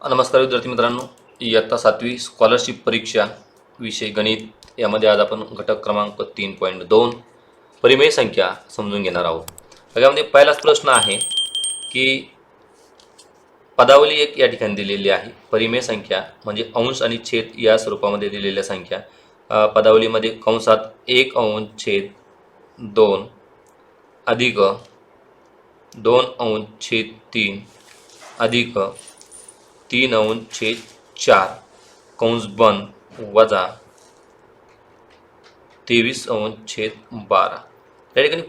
नमस्कार विद्यार्थी मित्रांनो, इयत्ता 7वी स्कॉलरशिप परीक्षा विषय गणित यामध्ये आज आपण घटक क्रमांक 3.2 परिमेय संख्या समजून घेणार आहोत. त्यामध्ये पहिलाच प्रश्न आहे की पदावली एक या ठिकाणी दिलेली आहे. परिमेय संख्या म्हणजे अंश आणि छेद या स्वरूपामध्ये दिलेल्या संख्या पदावलीमध्ये कंसात 1 अंश छेद 2 अधिक 2 अंश छेद 3 अधिक 3 अंश छेद 4 कंस बंद वजा 23 अंश छेद 12. त्या ठिकाणी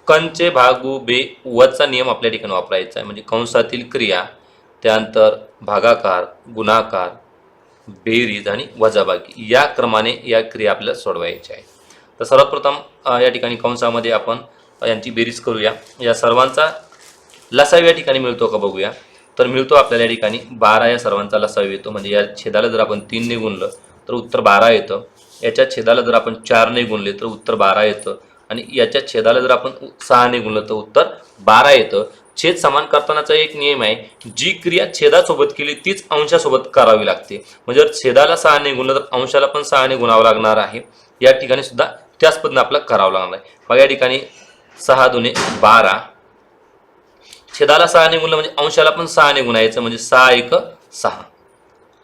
कंचे भागू बे वचा नियम आपल्या ठिकाणी वापरायचा आहे. म्हणजे कंसातील क्रिया त्यानंतर भागाकार, गुणाकार, बेरीज आणि वजाबाकी या क्रमाने या क्रिया आपल्याला सोडवायच्या आहेत. तर सर्वप्रथम या ठिकाणी कंसामध्ये आपण यांची बेरीज करूया. या सर्वांचा लसाव या ठिकाणी मिळतो का बघूया. तर मिळतो आपल्याला या ठिकाणी 12 या सर्वांचा लसाव येतो. म्हणजे या छेदाला जर आपण 3 ने गुणलं तर उत्तर 12 येतं. याच्या छेदाला जर आपण 4 ने गुणले तर उत्तर 12 येतं. आणि याच्या छेदाला जर आपण 6 ने गुणलं तर उत्तर 12 येतं. छेद समान करतानाचा एक नियम आहे, जी क्रिया छेदासोबत केली तीच अंशासोबत करावी लागते. म्हणजे जर छेदाला 6 ने गुणलं तर अंशाला पण 6 ने गुणावं लागणार आहे. या ठिकाणी सुद्धा त्याच पद्धतीने आपल्याला करावं लागणार आहे. बघा या ठिकाणी 6 दुने 12, छेदाला 6 ने गुणलं म्हणजे अंशाला पण 6 ने गुणायचं. म्हणजे 6 1 6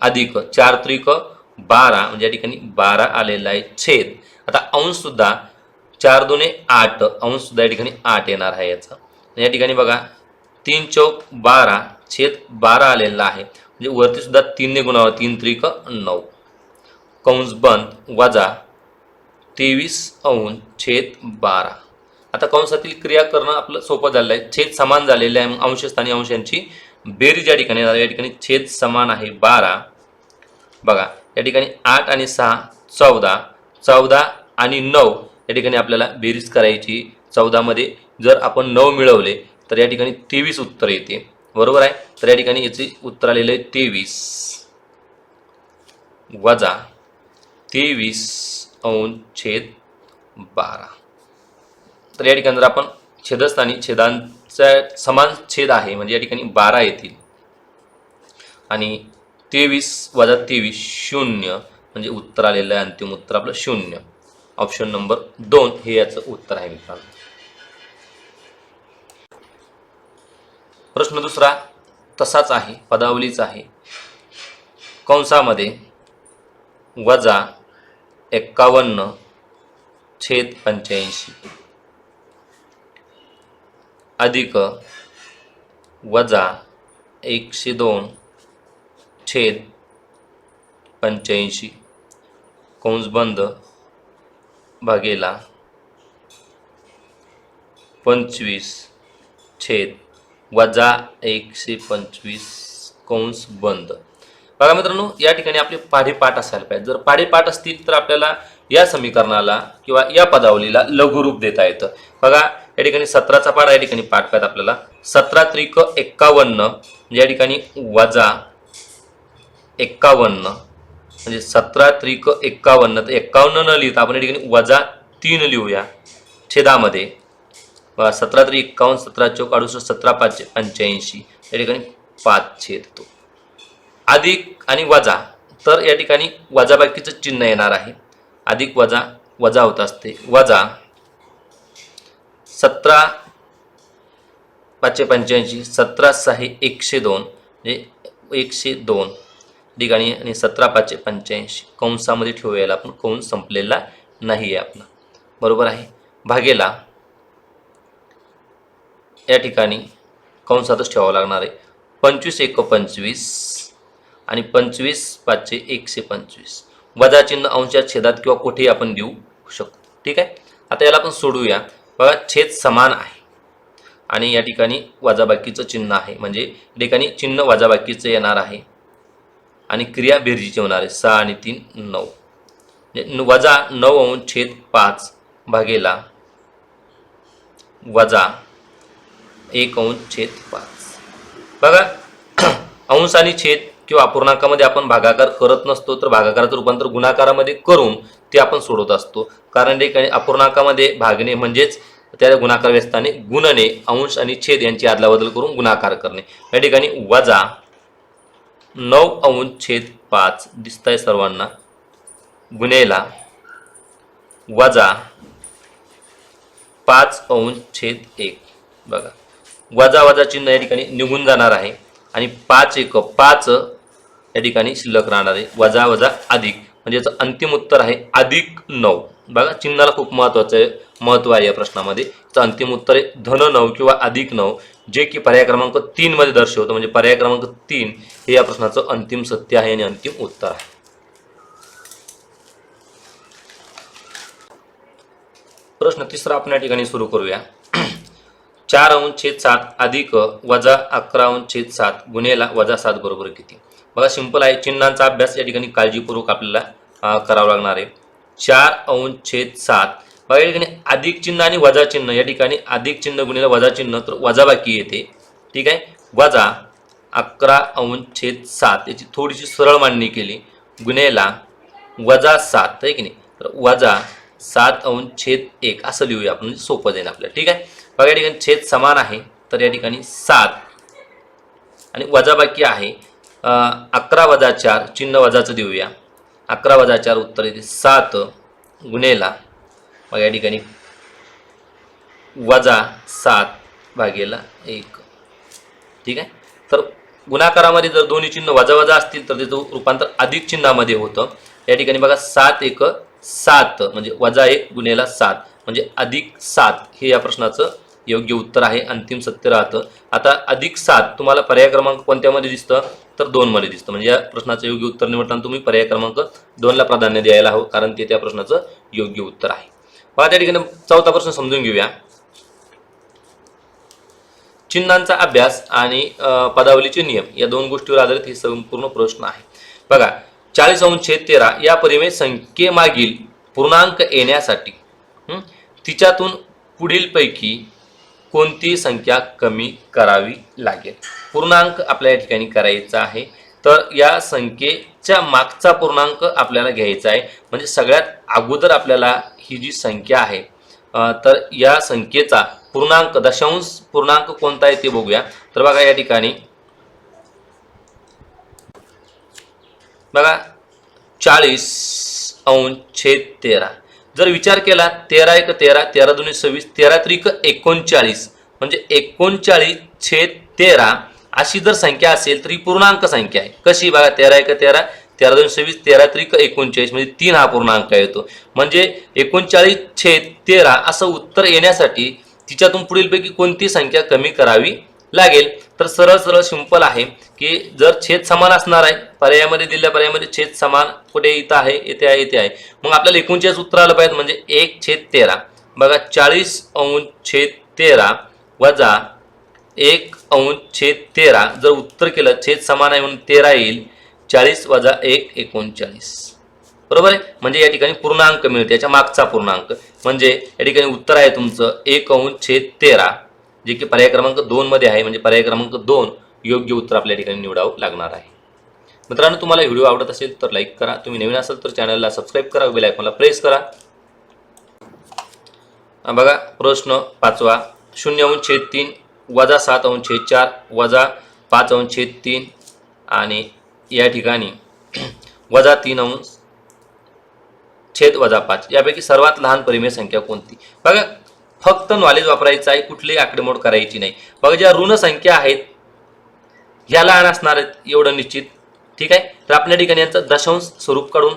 अधिक 4 त्रिक 12 म्हणजे या ठिकाणी 12 आलेला आहे छेद. आता अंश सुद्धा 4 दुने 8, अंश सुद्धा या ठिकाणी 8 येणार आहे याचा. या ठिकाणी बघा 3 चौक 12 छेद 12 आलेला आहे. म्हणजे वरती सुद्धा 3 ने गुणावं. 3 त्रिक 9 कंस बंद वजा 23 अंश छेद 12. आता कंसातील क्रिया करणं आपलं सोपं झालेलं आहे. छेद समान झालेले आहे. अंशस्थानी अंशांची बेरीज या ठिकाणी या ठिकाणी छेद समान आहे 12. बघा या ठिकाणी 8 आणि 6 14, 14 आणि 9 या ठिकाणी आपल्याला बेरीज करायची. 14 मध्ये जर आपण 9 मिळवले तर या ठिकाणी 23 उत्तर येते. बरोबर आहे. तर या ठिकाणी याचे उत्तर आलेलं आहे 23 वजा 23 अंश छेद 12. तर या ठिकाणी जर आपण छेदस्थानी छेदांचा समान छेद आहे म्हणजे या ठिकाणी 12 येतील आणि 23 वजा 23 0 म्हणजे उत्तर आलेलं आहे. अंतिम उत्तर आपलं 0. ऑप्शन नंबर 2 हे याचं उत्तर आहे मित्रांनो. प्रश्न दुसरा तसाच आहे, पदावलीचा आहे. कंसामध्ये वजा 51 छेद 85 अधिक वजा 102 छेद 85 कंस बंद भागेला 25 छेद वजा 125 कंस बंद. बघा मित्रांनो या ठिकाणी आपले पाढेपाठ असायला पाहिजे. जर पाढेपाठ असतील तर आपल्याला या समीकरणाला किंवा या पदावलीला लघुरूप देता येतं. बघा या ठिकाणी 17चा पाढा या ठिकाणी पाठ पाहत आपल्याला 17 त्रिक 51 म्हणजे या ठिकाणी वजा 51 म्हणजे 17 त्रिक 51. तर 51 न लिहिता आपण या ठिकाणी वजा 3 लिहूया छेदामध्ये. 17 त्रिक 51, 17 चौक 68, 17 5 85 या ठिकाणी 5 छेद तो अधिक आणि वजा. तर या ठिकाणी वजाबाकीचं चिन्ह येणार आहे. अधिक वजा वजा होत असते. वजा 17 5 85, 17 6 102 म्हणजे 102 ठिकाणी आणि 17 5 85 कंसामध्ये ठेवूया. आपण कंस संपलेला नाही आहे आपला. बरोबर आहे. भागेला या ठिकाणी कंसातच ठेवावं लागणार आहे. 25 1 25 आणि 25 5 125 वजा चिन्ह अंशात छेदात किंवा कुठेही आपण देऊ शकतो. ठीक आहे. आता याला आपण सोडूया. बघा छेद समान आहे आणि या ठिकाणी वजाबाकीचं चिन्ह आहे. म्हणजे या ठिकाणी चिन्ह वजाबाकीचं येणार आहे आणि क्रिया बेरजीची होणार आहे. 6 आणि 3 9 म्हणजे वजा 9 अंश छेद 5 भागेला वजा 1 अंश छेद 5. बघा अंश आणि छेद किंवा अपूर्णांकामध्ये आपण भागाकार करत नसतो, तर भागाकाराचं रूपांतर गुणाकारामध्ये करून ते आपण सोडवत असतो. कारण ठिकाणी अपूर्णांकामध्ये भागणे म्हणजेच त्या गुणाकार व्यस्ताने गुणने अंश आणि छेद यांची अदलाबदल करून गुणाकार करणे. या ठिकाणी वजा 9 अंश छेद 5 दिसतंय सर्वांना, गुणेला वजा 5 अंश छेद 1. बघा वजा वजा चिन्ह या ठिकाणी निघून जाणार आहे आणि 5 या ठिकाणी शिल्लक राहणार आहे. वजा वजा अधिक म्हणजे याचं अंतिम उत्तर आहे +9. बघा चिन्हाला खूप महत्त्व आहे या प्रश्नामध्ये. याचं अंतिम उत्तर आहे -9 किंवा +9, जे की पर्याय क्रमांक 3 मध्ये दर्शवतं. म्हणजे पर्याय क्रमांक 3 हे या प्रश्नाचं अंतिम सत्य आहे आणि अंतिम उत्तर आहे. प्रश्न तिसरा आपण या ठिकाणी सुरू करूया. 4 अंश छेद 7 अधिक वजा 11 अंश छेद 7 गुणेला वजा 7 बरोबर किती? बघा सिंपल आहे. चिन्हांचा अभ्यास या ठिकाणी काळजीपूर्वक आपल्याला करावा लागणार आहे. 4 अंश छेद 7 बघा या ठिकाणी अधिक चिन्ह आणि वजा चिन्ह, या ठिकाणी अधिक चिन्ह गुणिले वजा चिन्ह तर वजा बाकी येते. ठीक आहे. वजा 11 अंश छेद 7 याची थोडीशी सरळ मांडणी केली, गुणेला वजा 7 आहे की नाही, तर वजा 7 अंश छेद 1 असं लिहूया आपण, म्हणजे सोपं जाईल आपल्याला. ठीक आहे. बघा या ठिकाणी छेद समान आहे तर या ठिकाणी 7 आणि वजा बाकी आहे 11 वजा 4, चिन्ह वजाचं देऊया. 11 वजा 4 उत्तर येते 7 गुणेला मग या ठिकाणी वजा 7/1. ठीक आहे. तर गुणाकारामध्ये जर दोन्ही चिन्ह वजा वजा असतील तर त्याचं रूपांतर अधिक चिन्हामध्ये होतं. या ठिकाणी बघा 7 × 7 म्हणजे -1 गुणेला 7 म्हणजे +7 हे या प्रश्नाचं योग्य उत्तर आहे. अंतिम सत्य राहतं. आता +7 तुम्हाला पर्याय क्रमांक कोणत्यामध्ये दिसतं तर 2 मध्ये दिसतं. म्हणजे या प्रश्नाचं योग्य उत्तर निवडताना तुम्ही पर्याय क्रमांक 2 ला प्राधान्य द्यायला हवं, कारण ते त्या प्रश्नाचं योग्य उत्तर आहे. बघा त्या ठिकाणी चौथा प्रश्न समजून घेऊया. चिन्हांचा अभ्यास आणि पदावलीचे नियम या दोन गोष्टीवर आधारित हे संपूर्ण प्रश्न आहे. बघा 40 अंश छेद 13 या परिमेय संख्येमागील पूर्णांक येण्यासाठी तिच्यातून पुढीलपैकी कोणती संख्या कमी करावी लागेल? पूर्णांक आपल्या या ठिकाणी करायचा आहे, तर या संख्येच्या मागचा पूर्णांक आपल्याला घ्यायचा आहे. म्हणजे सगळ्यात अगोदर आपल्याला ही जी संख्या आहे तर या संख्येचा पूर्णांक दशांश पूर्णांक कोणता आहे ते बघूया. तर बघा या ठिकाणी बघा 40 अंश छेद 13 जर विचार केला 13 × 13 13 × 2 = 26 13 × 3 = 39 म्हणजे 39/13 अशी जर संख्या असेल तर ही पूर्णांक संख्या आहे. कशी? बघा 13 × 13 13 × 2 = 26 13 × 3 = 39 म्हणजे 3 हा पूर्णांक येतो. म्हणजे 39/13 असं उत्तर येण्यासाठी तिच्यातून पुढीलपैकी कोणती संख्या कमी करावी लागेल? तर सरळ सरळ सिंपल आहे की जर छेद समान असणार आहे, पर्यायामध्ये दिलेल्या पर्यायामध्ये छेद समान कुठे इथं आहे, येथे आहे, येथे आहे, मग आपल्याला 39 उत्तर आलं पाहिजे. म्हणजे 1/13 बघा 40 अंश छेद 13 वजा 1 अंश छेद 13 जर उत्तर केलं छेद समान आहे म्हणून 13 येईल. 40 वजा 1 39 बरोबर आहे. म्हणजे या ठिकाणी पूर्णांक मिळते, याच्या मागचा पूर्णांक. म्हणजे या ठिकाणी उत्तर आहे तुमचं 1 अंश छेद 13 जे की पर्याय क्रमांक 2 मध्ये आहे. म्हणजे पर्याय क्रमांक 2 योग्य उत्तर आपल्या ठिकाणी निवडावं लागणार आहे. मित्रांनो तुम्हाला व्हिडिओ आवडत असेल तर लाईक करा, तुम्ही नवीन असाल तर चॅनलला सबस्क्राईब करा, बेल आयकॉनला प्रेस करा. बघा प्रश्न 5वा 0 अंश छेद 3 वजा 7 अंश छेद 4 वजा 5 अंश छेद 3 आणि या ठिकाणी वजा 3 अंश छेद वजा 5 यापैकी सर्वात लहान परिमेय संख्या कोणती? बघा फक्त नॉलेज वापरायचं आहे, कुठलीही आकडेमोड करायची नाही. बघा ज्या ऋण संख्या आहेत ह्या लहान असणार आहेत एवढं निश्चित. ठीक आहे. तर आपल्या ठिकाणी यांचं दशांश स्वरूप काढून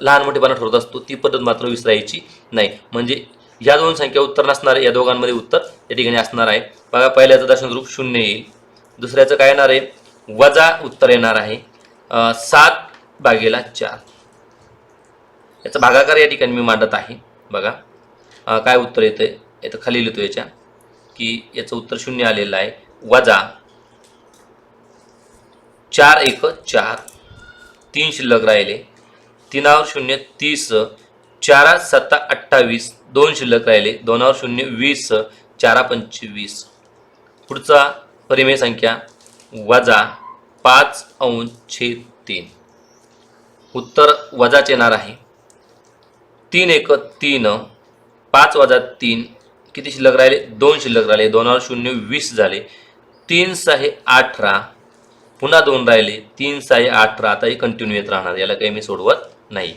लहान मोठेपणा ठरवत असतो, ती पद्धत मात्र विसरायची नाही. म्हणजे ह्या दोन संख्या उत्तर नसणार आहे, या दोघांमध्ये उत्तर या ठिकाणी असणार आहे. बघा पहिल्याचं दशांश रूप 0 येईल, दुसऱ्याचं काय येणार आहे वजा उत्तर येणार आहे 7/4. याचा भागाकार या ठिकाणी मी मांडत आहे. बघा काय उत्तर येतं याचं खाली लिहितो याच्या की याचं उत्तर 0 आलेलं आहे. वजा 4 × 1 = 4 3 शिल्लक राहिले, 3 वर 0 30 4 7 28 2 शिल्लक राहिले, 2 वर 0 20 4 25. पुढचा परिमेय संख्या वजा 5 अंश छेद 3. उत्तर वजाच येणार आहे. 3 × 1 = 3 5 वजा 3 किती शिल्लक राहिले 2 शिल्लक राहिले, 2 वर 0 20 झाले, 3 × 6 = 18 पुन्हा 2 राहिले, 3 6 18. आता हे कंटिन्यू येत राहणार, याला काही मी सोडवत नाही.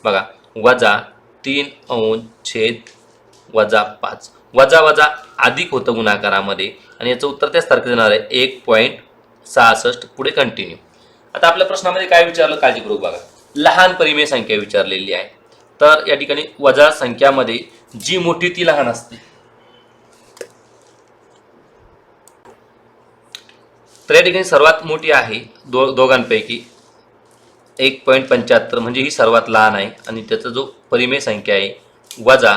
बघा वजा 3 अंश छेद वजा 5. वजा वजा अधिक होतं गुणाकारामध्ये आणि याचं उत्तर त्याच तारखेला देणार आहे 1.66. पुढे कंटिन्यू. आता आपल्या प्रश्नामध्ये काय विचारलं काळजीपूर्वक बघा. लहान परिमेय संख्या विचारलेली आहे. तर या ठिकाणी वजा संख्यामध्ये जी मोठी ती लहान असते. तर या ठिकाणी सर्वात मोठी आहे दोघांपैकी 1.75 म्हणजे ही सर्वात लहान आहे आणि त्याचा जो परिमेय संख्या आहे वजा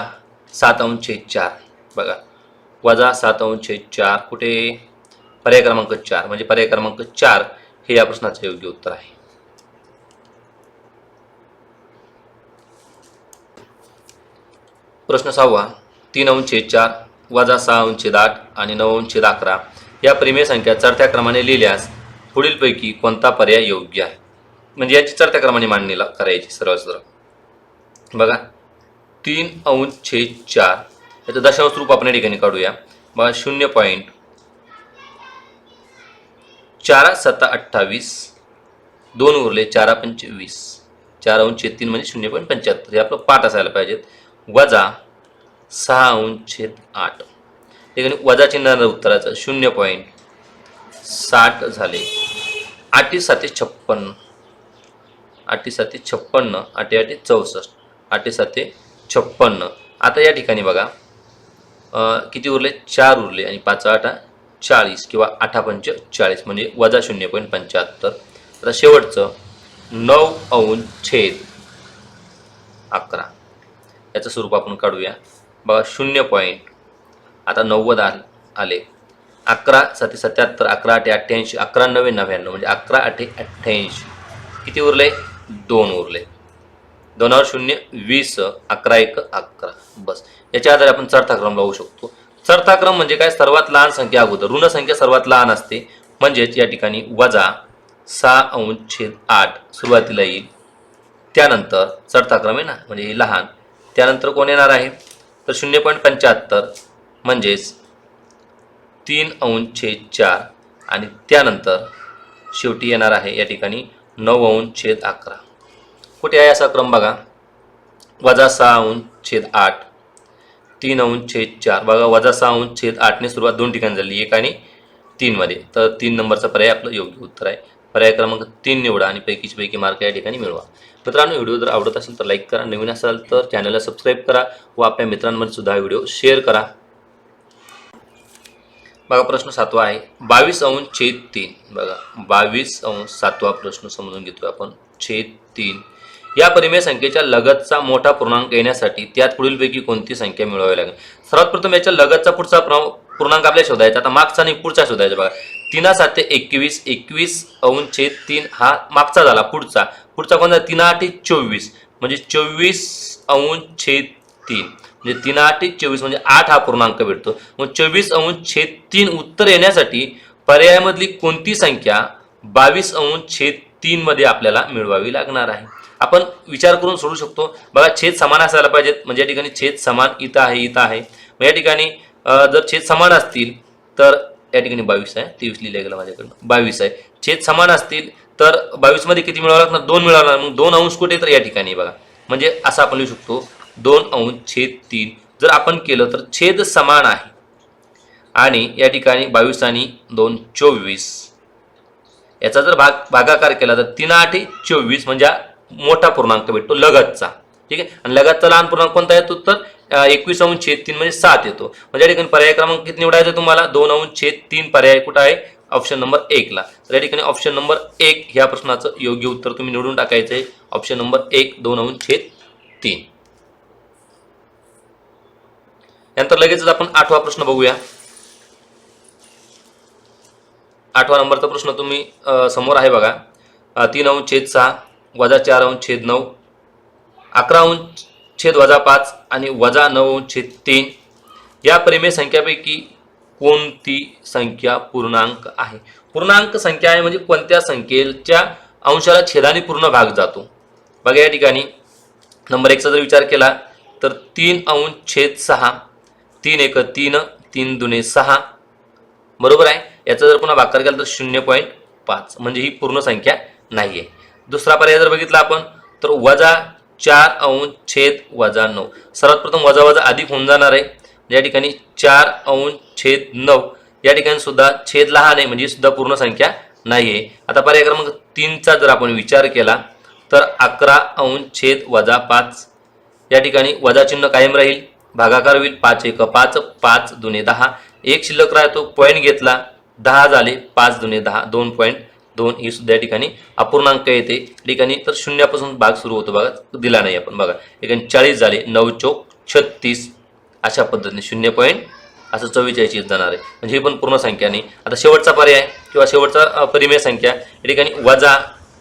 7/4. बघा वजा 7/4 कुठे पर्याय क्रमांक 4 म्हणजे पर्याय क्रमांक 4 हे या प्रश्नाचे योग्य उत्तर आहे. प्रश्न 6 3/4 वजा 6/8 आणि 9/11 या परिमेय संख्या चढत्या क्रमाने लिहिल्यास पुढीलपैकी कोणता पर्याय योग्य आहे. म्हणजे याची चढत्या क्रमाने मांडणी करायची सरळ सरळ. बघा 3/4 याचं दशांश रूप आपण या ठिकाणी काढूया. बघा 0.4 7 28 2 उरले 4 5 20 4/3 म्हणजे 0.75 हे आपलं पाठ असायला पाहिजेत. वजा 6/8 ठिकाणी वजा चिन्ह उत्तराचं 0.60 झाले. 8 7 56 8 7 56 8 8 64 8 7 56. आता या ठिकाणी बघा किती उरले 4 उरले आणि 5 8 40 किंवा 8 5 40 म्हणजे वजा 0.75. आता शेवटचं 9/11 याचं स्वरूप आपण काढूया. बघा 0. आता 90 आले 11 7 77 11 8 88 11 9 99 म्हणजे 11 8 88 किती उरले 2 उरले. 2 0 20 11 1 11. बस याच्या आधारे आपण चढता क्रम लावू शकतो. चढता क्रम म्हणजे काय सर्वात लहान संख्या अगोदर ऋण संख्या सर्वात लहान असते म्हणजेच या ठिकाणी वजा 6/8 सुरुवातीला येईल. त्यानंतर चढता क्रम आहे ना म्हणजे हे लहान. त्यानंतर कोण येणार आहे तर 0.75 म्हणजेच 3/4 आणि त्यानंतर शेवटी येणार आहे या ठिकाणी 9/11. कुठे आहे असा क्रम बघा. वजा 6/8 3/4 बघा वजा 6/8 ने सुरुवात 2 ठिकाणी झाली 1 आणि 3 मध्ये. तर 3 नंबरचा पर्याय आपलं योग्य उत्तर आहे. पर्याय क्रमांक 3 निवडा आणि पैकीचे पैकी मार्क या ठिकाणी मिळवा. मित्रांनो व्हिडिओ जर आवडत असेल तर लाईक करा, नवीन असाल तर चॅनलला सबस्क्राईब करा व आपल्या मित्रांमध्ये सुद्धा व्हिडिओ शेअर करा. बघा प्रश्न 7वा आहे 22/3. बघा 22/7 प्रश्न समजून घेतोय आपण. छेद 3 या परिमेय संख्येच्या लगतचा मोठा पूर्णांक येण्यासाठी त्यात पुढीलपैकी कोणती संख्या मिळवावी लागेल. सर्वात प्रथम याच्या लगतचा पुढचा पूर्णांक आपल्याला शोधायचा. आता मागचा आणि पुढचा शोधायचा. बघा 3 7 21 21/3 हा मागचा झाला. पुढचा कोणता 3 8 24 म्हणजे 24/3 म्हणजे 3 8 24 म्हणजे 8 हा पूर्णांक भेटतो. मग 24/3 उत्तर येण्यासाठी पर्यायामधली कोणती संख्या 22/3 मध्ये आपल्याला मिळवावी लागणार आहे. आपण विचार करून सोडू शकतो. बघा छेद समान असायला पाहिजेत म्हणजे या ठिकाणी छेद समान इथं आहे. मग या ठिकाणी जर छेद समान असतील तर या ठिकाणी 22 आहे 23 लिहिलं गेलं माझ्याकडनं 22 आहे. छेद समान असतील तर 22 मध्ये किती मिळवावं लागणार 2 मिळवावं लागणार. मग 2 अंश कुठे तर या ठिकाणी बघा म्हणजे असं आपण लिहू शकतो 2/3. जर आपण केलं तर छेद समान आहे आणि या ठिकाणी 22 आणि 2 24. याचा जर भागाकार केला तर 3 8 24 म्हणजे मोठा पूर्णांक भेटतो लगतचा. ठीक आहे. आणि लगतचा लहान पूर्णांक कोणता येतो तर 21/3 म्हणजे 7 येतो. म्हणजे या ठिकाणी पर्याय क्रमांक किती निवडायचा तुम्हाला 2/3 पर्याय कुठं आहे ऑप्शन नंबर 1 ला. तर या ठिकाणी ऑप्शन नंबर 1 ह्या प्रश्नाचं योग्य उत्तर तुम्ही निवडून टाकायचं आहे. Option number 1 2/3. यानंतर लगेचच आपण 8वा प्रश्न बघूया. 8वा नंबरचा प्रश्न तुम्ही समोर आहे बघा. 3/6 वजा 4/9 11/-5 आणि वजा 9/3 या परिमेय संख्यापैकी कोणती संख्या पूर्णांक आहे. पूर्णांक संख्या आहे म्हणजे कोणत्या संख्येच्या अंशाला छेदाने पूर्ण भाग जातो. बघा या ठिकाणी नंबर 1 चा जर विचार केला तर 3/6 3 1 3 3 2 6 बरोबर आहे. याचा जर पुन्हा भागाकार केला तर 5 म्हणजे ही पूर्ण संख्या नाही आहे. दुसरा पर्याय जर बघितला आपण तर -4/9 सर्वात प्रथम वजा वजा अधिक होऊन जाणार आहे. या ठिकाणी 4/9 या ठिकाणी सुद्धा छेद लहान आहे म्हणजे सुद्धा पूर्ण संख्या नाही आहे. आता पर्याय क्रमांक 3चा जर आपण विचार केला तर 11/5 या ठिकाणी वजा चिन्ह कायम राहील, भागाकार होईल 5 1 5 5 2 10 एक शिल्लक राहतो, पॉईंट घेतला 10 झाले 5 2 10 2.2 ही सुद्धा या ठिकाणी अपूर्णांक येते. ठिकाणी तर शून्यापासून भाग सुरू होतो बघा, दिला नाही आपण बघा. ठिकाणी 40 झाले 9 चौक 36 अशा पद्धतीने 0. असं 44 येत जाणार आहे म्हणजे ही पण पूर्ण संख्या नाही. आता शेवटचा पर्याय किंवा शेवटचा परिमेय संख्या या ठिकाणी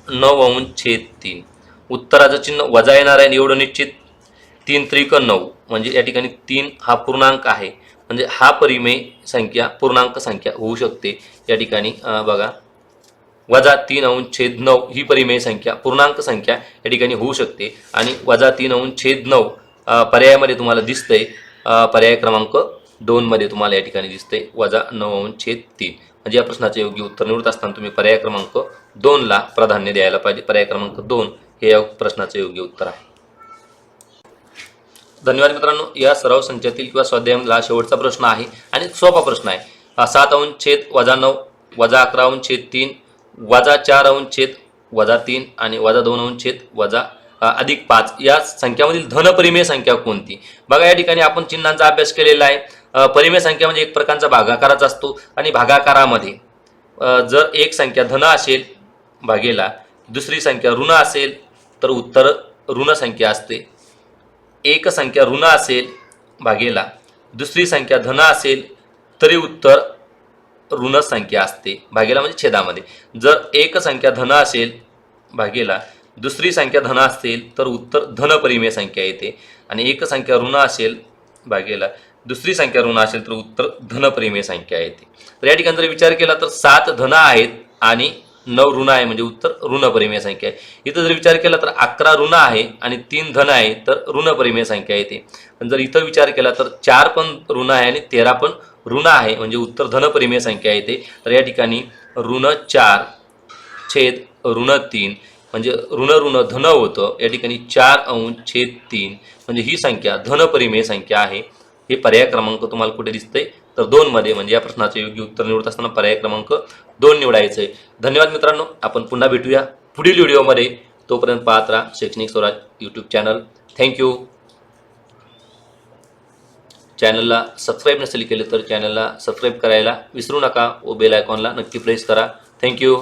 -9/3 उत्तराचं चिन्ह वजा येणार आहे एवढं निश्चित. 3 त्रिक 9 म्हणजे या ठिकाणी 3 हा पूर्णांक आहे म्हणजे हा परिमेय संख्या पूर्णांक संख्या होऊ शकते. या ठिकाणी बघा -3/9 ही परिमेय संख्या पूर्णांक संख्या या ठिकाणी होऊ शकते आणि -3/9 पर्यायामध्ये तुम्हाला दिसतंय. पर्याय क्रमांक 2 मध्ये तुम्हाला या ठिकाणी दिसतंय -9/3 म्हणजे या प्रश्नाचे योग्य उत्तर निवडत असताना तुम्ही पर्याय क्रमांक 2 ला प्राधान्य द्यायला पाहिजे. पर्याय क्रमांक 2 हे या प्रश्नाचे योग्य उत्तर आहे. धन्यवाद मित्रांनो. या सराव संचातील किंवा स्वाध्यायामधला शेवटचा प्रश्न आहे आणि सोपा प्रश्न आहे. 7/-9 -11/3 -4/-3 आणि -2/-5 या संख्यामधील धनपरिमेय संख्या कोणती. बघा या ठिकाणी आपण चिन्हांचा अभ्यास केलेला आहे. परिमेय संख्या म्हणजे एक प्रकारचा भागाकाराचा असतो आणि भागाकारामध्ये जर एक संख्या धन असेल भागेला, दुसरी संख्या ऋण असेल तर उत्तर ऋण संख्या असते. एक संख्या ऋण असेल भागेला, दुसरी संख्या धन असेल तरी उत्तर ऋण संख्या असते भागेला म्हणजे छेदामध्ये. जर एक संख्या धन असेल भागेला, दुसरी संख्या धन असेल तर उत्तर धनपरिमेय संख्या येते आणि एक संख्या ऋण असेल भागेला, दुसरी संख्या ऋण असेल तर उत्तर धनपरिमेय संख्या येते. तर या ठिकाणी जर विचार केला तर 7 धन आहेत आणि 9 ऋण आहे म्हणजे उत्तर ऋणपरिमेय संख्या आहे. इथं जर विचार केला तर 11 ऋण आहे आणि 3 धन आहे तर ऋणपरिमेय संख्या येते. पण जर इथं विचार केला तर 4 पण ऋण आहे आणि 13 पण ऋण आहे म्हणजे उत्तर धनपरिमेय संख्या येते. तर या ठिकाणी -4 छेद -3 म्हणजे ऋण धन होतं. या ठिकाणी 4/3 म्हणजे ही संख्या धनपरिमेय संख्या आहे. हे पर्याय क्रमांक तुम्हाला कुठे दिसतंय तर 2 मध्ये म्हणजे या प्रश्नाचे योग्य उत्तर निवडत असताना पर्याय क्रमांक 2 निवडायचं आहे. धन्यवाद मित्रांनो. आपण पुन्हा भेटूया पुढील व्हिडिओमध्ये. तोपर्यंत पाहत राहा शैक्षणिक स्वराज यूट्यूब चॅनल. थँक्यू. चॅनलला सबस्क्राईब नसेल केले तर चॅनलला सबस्क्राईब करायला विसरू नका व बेल आयकॉनला नक्की प्रेस करा. थँक्यू.